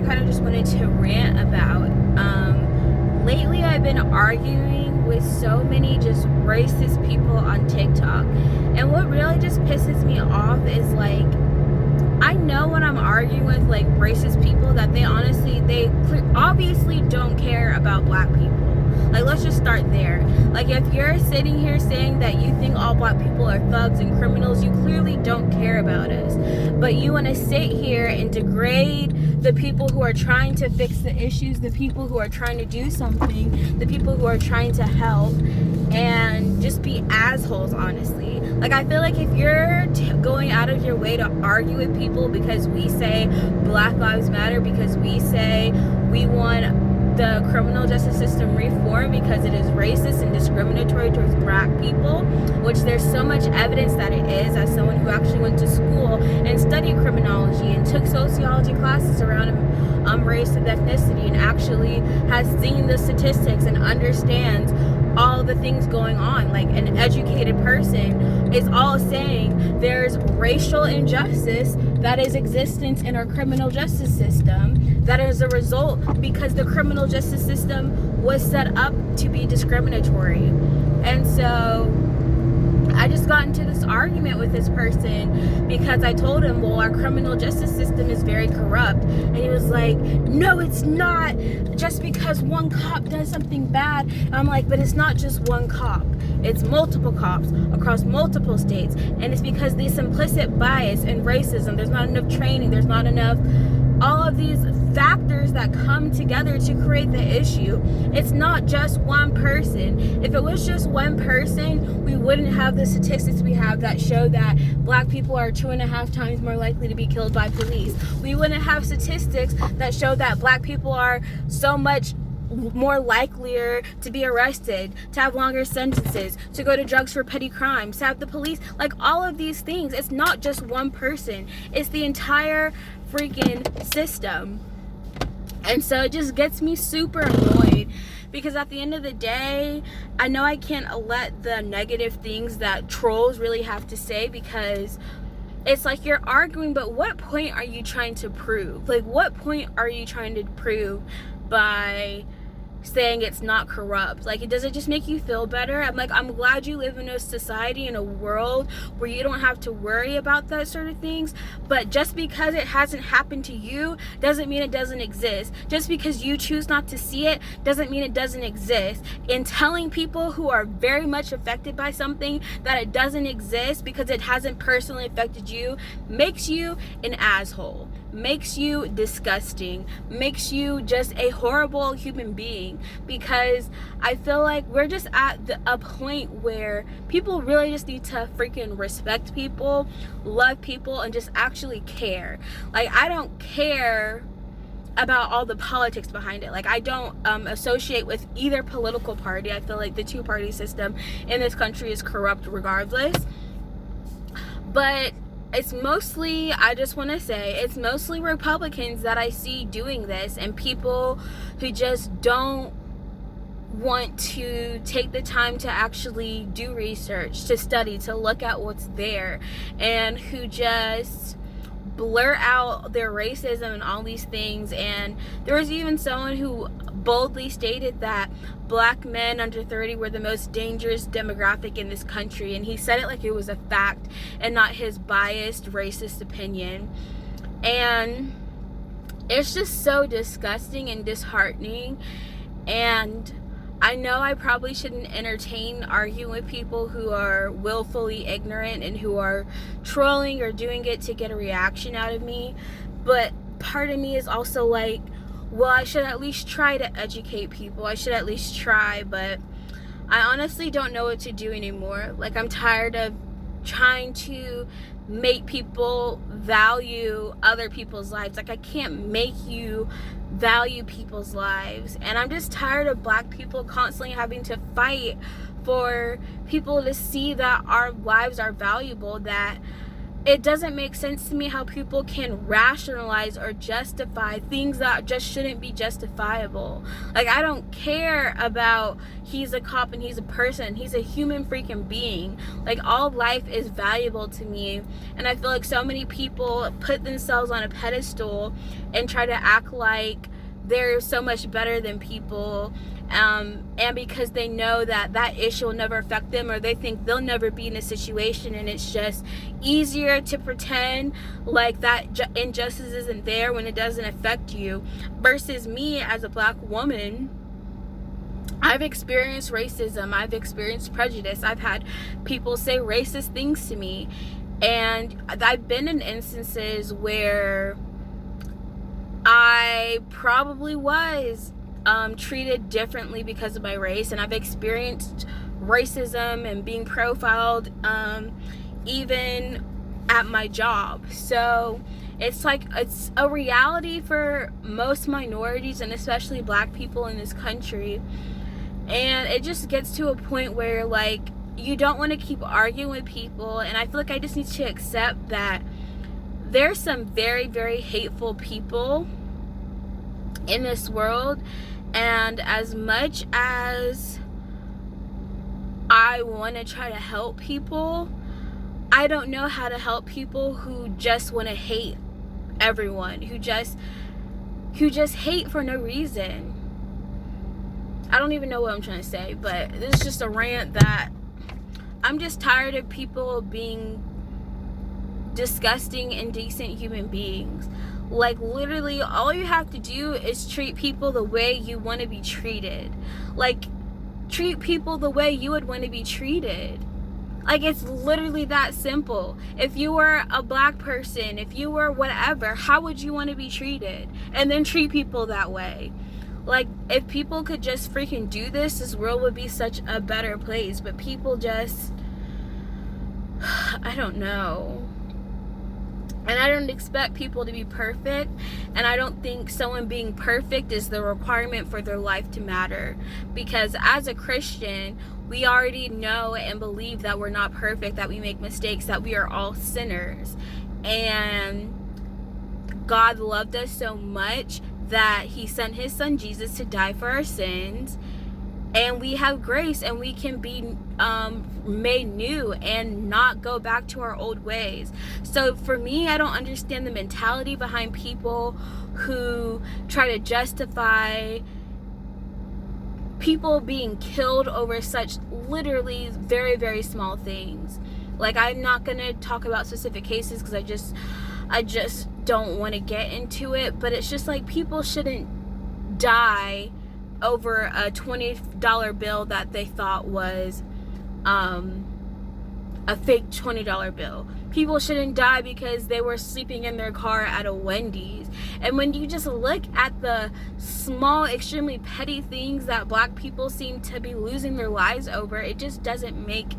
kind of just wanted to rant about. Lately I've been arguing with so many just racist people on TikTok, and what really just pisses me off is, like, I know when I'm arguing with like racist people that they obviously don't care about black people. Like, let's just start there. Like, if you're sitting here saying that you think all black people are thugs and criminals, you clearly don't care about us. But you want to sit here and degrade the people who are trying to fix the issues, the people who are trying to do something, the people who are trying to help, and just be assholes, honestly. Like, I feel like if you're going out of your way to argue with people because we say Black Lives Matter, because we say we want the criminal justice system reform because it is racist and discriminatory towards black people, which there's so much evidence that it is, as someone who actually went to school and studied criminology and took sociology classes around race and ethnicity, and actually has seen the statistics and understands all the things going on. Like, an educated person is all saying there's racial injustice that is existent in our criminal justice system, that is a result because the criminal justice system was set up to be discriminatory. And so I just got into this argument with this person because I told him, well, our criminal justice system is very corrupt. And he was like, no, it's not, just because one cop does something bad. And I'm like, but it's not just one cop. It's multiple cops across multiple states. And it's because this implicit bias and racism, there's not enough training, there's not enough, all of these factors that come together to create the issue. It's not just one person. If it was just one person, we wouldn't have the statistics we have that show that black people are 2.5 times more likely to be killed by police. We wouldn't have statistics that show that black people are so much more likelier to be arrested, to have longer sentences, to go to drugs for petty crimes, to have the police, like, all of these things. It's not just one person, it's the entire freaking system. And so it just gets me super annoyed, because at the end of the day, I know I can't let the negative things that trolls really have to say, because it's like you're arguing, but what point are you trying to prove? Like, what point are you trying to prove by saying it's not corrupt? Like, does it just make you feel better? I'm glad you live in a society, in a world where you don't have to worry about that sort of things. But just because it hasn't happened to you doesn't mean it doesn't exist. Just because you choose not to see it doesn't mean it doesn't exist. And telling people who are very much affected by something that it doesn't exist because it hasn't personally affected you makes you an asshole, makes you disgusting, makes you just a horrible human being. Because I feel like we're just at a point where people really just need to freaking respect people, love people, and just actually care. Like, I don't care about all the politics behind it. Like, I don't associate with either political party. I feel like the two-party system in this country is corrupt regardless. But it's mostly, I just want to say, it's mostly Republicans that I see doing this, and people who just don't want to take the time to actually do research, to study, to look at what's there, and who just blur out their racism and all these things. And there was even someone who boldly stated that black men under 30 were the most dangerous demographic in this country, and he said it like it was a fact and not his biased racist opinion. And it's just so disgusting and disheartening. And I know I probably shouldn't entertain arguing with people who are willfully ignorant and who are trolling or doing it to get a reaction out of me, but part of me is also like, well, I should at least try to educate people. I should at least try, but I honestly don't know what to do anymore. Like, I'm tired of trying to make people value other people's lives. Like, I can't make you value people's lives. And I'm just tired of black people constantly having to fight for people to see that our lives are valuable, that it doesn't make sense to me how people can rationalize or justify things that just shouldn't be justifiable. Like, I don't care about he's a cop and he's a person. He's a human freaking being. Like, all life is valuable to me. And I feel like so many people put themselves on a pedestal and try to act like they're so much better than people. And because they know that issue will never affect them, or they think they'll never be in a situation, and it's just easier to pretend like that injustice isn't there when it doesn't affect you. Versus me, as a black woman, I've experienced racism, I've experienced prejudice, I've had people say racist things to me, and I've been in instances where I probably was treated differently because of my race, and I've experienced racism and being profiled even at my job. So it's like, it's a reality for most minorities, and especially black people in this country. And it just gets to a point where, like, you don't want to keep arguing with people, and I feel like I just need to accept that there's some very, very hateful people in this world. And as much as I want to try to help people, I don't know how to help people who just want to hate everyone, who just hate for no reason. I don't even know what I'm trying to say, but this is just a rant that I'm just tired of people being disgusting, indecent human beings. Like, literally, all you have to do is treat people the way you want to be treated. Like, treat people the way you would want to be treated. Like, it's literally that simple. If you were a black person, if you were whatever, how would you want to be treated? And then treat people that way. Like, if people could just freaking do this world would be such a better place. But people just, I don't know. And I don't expect people to be perfect, and I don't think someone being perfect is the requirement for their life to matter. Because as a Christian, we already know and believe that we're not perfect, that we make mistakes, that we are all sinners. And God loved us so much that he sent his son Jesus to die for our sins. And we have grace, and we can be made new and not go back to our old ways. So for me, I don't understand the mentality behind people who try to justify people being killed over such literally very, very small things. Like, I'm not gonna talk about specific cases because I just don't want to get into it, but it's just like, people shouldn't die over a $20 bill that they thought was a fake $20 bill. People shouldn't die because they were sleeping in their car at a Wendy's. And when you just look at the small, extremely petty things that black people seem to be losing their lives over, it just doesn't make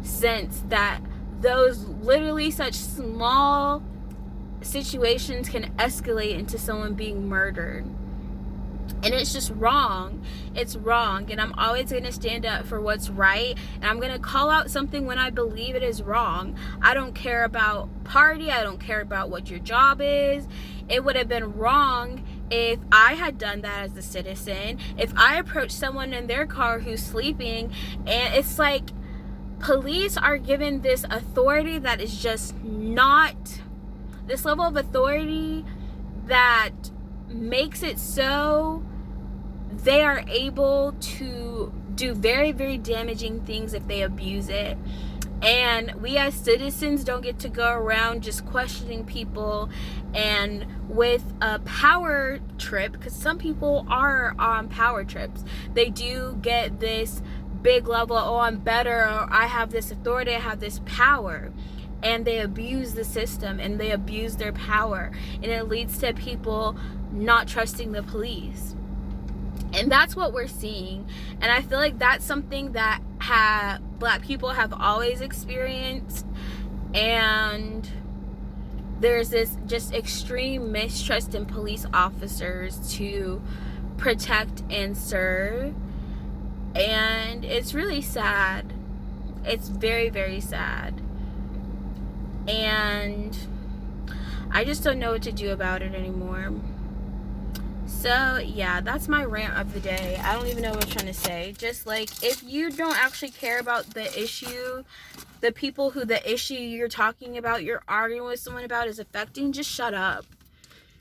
sense that those literally such small situations can escalate into someone being murdered. And it's just wrong. It's wrong. And I'm always going to stand up for what's right. And I'm going to call out something when I believe it is wrong. I don't care about party. I don't care about what your job is. It would have been wrong if I had done that as a citizen. If I approached someone in their car who's sleeping, and it's like, police are given this authority that is just not, this level of authority that makes it so they are able to do very, very damaging things if they abuse it. And we as citizens don't get to go around just questioning people and with a power trip, because some people are on power trips. They do get this big level, oh, I'm better, or I have this authority, I have this power. And they abuse the system, and they abuse their power, and it leads to people not trusting the police. And that's what we're seeing. And I feel like that's something that black people have always experienced. And there's this just extreme mistrust in police officers to protect and serve. And it's really sad. It's very, very sad. and I just don't know what to do about it anymore. So yeah, that's my rant of the day. I don't even know what I'm trying to say. Just like, if you don't actually care about the issue, the people who the issue you're talking about, you're arguing with someone about is affecting, just shut up.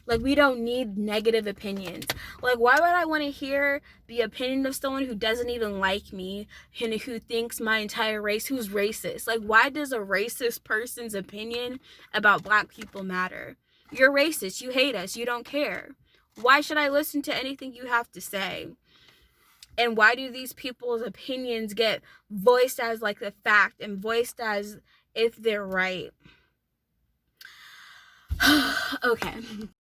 Like, we don't need negative opinions. Like, why would I want to hear the opinion of someone who doesn't even like me and who thinks my entire race, who's racist? Like, why does a racist person's opinion about black people matter? You're racist. You hate us. You don't care. Why should I listen to anything you have to say? And why do these people's opinions get voiced as like the fact and voiced as if they're right? Okay.